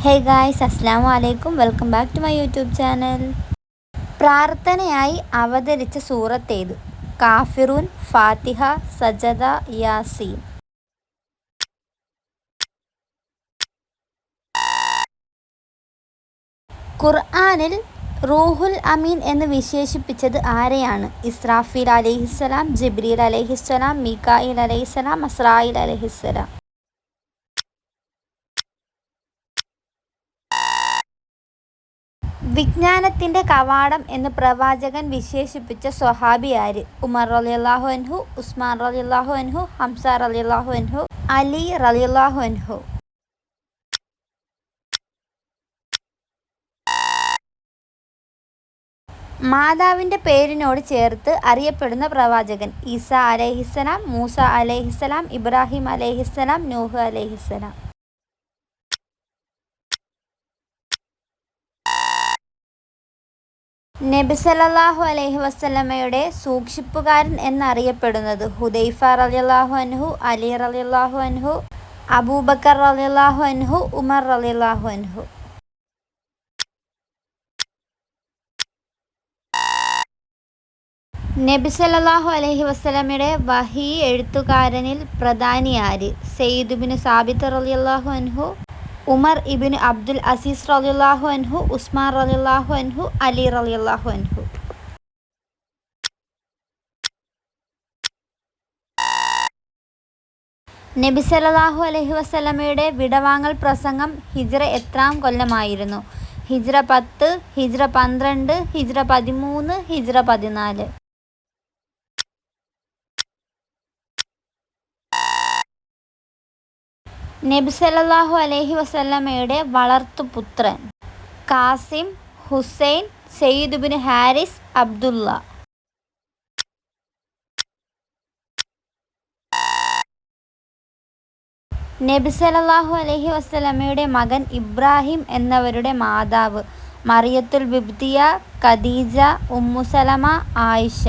ഹേ guys, അസ്സലാമു അലൈക്കും. Welcome back to my YouTube channel. പ്രാർത്ഥനയായി അവതരിച്ച സൂറത്ത് ഏത്? കാഫിറൂൻ, ഫാത്തിഹ, സജദ, യാസീൻ. ഖുർആനിൽ റൂഹുൽ അമീൻ എന്ന് വിശേഷിപ്പിച്ചത് ആരെയാണ്? ഇസ്രാഫീൽ അലൈഹിസ്സലാം, ജിബ്രീൽ അലൈഹിസ്സലാം, മീകായിൽ അലൈഹിസ്സലാം, അസ്രായിൽ അലൈഹിസ്സലാം. വിജ്ഞാനത്തിൻ്റെ കവാടം എന്ന് പ്രവാചകൻ വിശേഷിപ്പിച്ച സ്വഹാബി ആര്? ഉമർ റളിയല്ലാഹു അൻഹു, ഉസ്മാൻ റളിയല്ലാഹു അൻഹു, ഹംസ റളിയല്ലാഹു അൻഹു, അലി റളിയല്ലാഹു അൻഹു. മാതാവിൻ്റെ പേരിനോട് ചേർത്ത് അറിയപ്പെടുന്ന പ്രവാചകൻ? ഈസ അലൈഹിസ്സലാം, മൂസ അലൈഹിസ്സലാം, ഇബ്രാഹിം അലൈഹിസ്സലാം, നൂഹ് അലൈഹിസ്സലാം. നബി സല്ലല്ലാഹു അലൈഹി വസല്ലമയുടെ സൂക്ഷിപ്പുകാരൻ എന്നറിയപ്പെടുന്നത്? ഹുദൈഫ റളിയല്ലാഹു അൻഹു, അലി റളിയല്ലാഹു അൻഹു, അബൂബക്കർ റളിയല്ലാഹു അൻഹു, ഉമർ റളിയല്ലാഹു അൻഹു. നബി സല്ലല്ലാഹു അലൈഹി വസല്ലമയുടെ വഹീ എഴുത്തുകാരനിൽ പ്രധാനി ആര്? സയ്യിദ് ഇബ്നു സാബിത്ത് റളിയല്ലാഹു അൻഹു, ഉമർ ഇബ്നു അബ്ദുൽ അസീസ് റളിയല്ലാഹു അൻഹു, ഉസ്മാൻ റളിയല്ലാഹു അൻഹു, അലി റളിയല്ലാഹു അൻഹു. നബി സല്ലല്ലാഹു അലൈഹി വസല്ലമയുടെ വിടവാങ്ങൽ പ്രസംഗം ഹിജ്റ എത്രാം കൊല്ലമായിരുന്നു? ഹിജ്റ 10, ഹിജ്റ 12, ഹിജ്റ 13, ഹിജ്റ 14. നബി സല്ലല്ലാഹു അലൈഹി വസല്ലമയുടെ വളർത്തുപുത്രൻ? കാസിം, ഹുസൈൻ, സയ്യിദ് ഇബ്നു ഹാരിസ്, അബ്ദുള്ള. നബി സല്ലല്ലാഹു അലൈഹി വസല്ലമയുടെ മകൻ ഇബ്രാഹിം എന്നവരുടെ മാതാവ്? മറിയത്തുൽ ബിബ്തിയ, ഖദീജ, ഉമ്മു സലമ, ആയിഷ.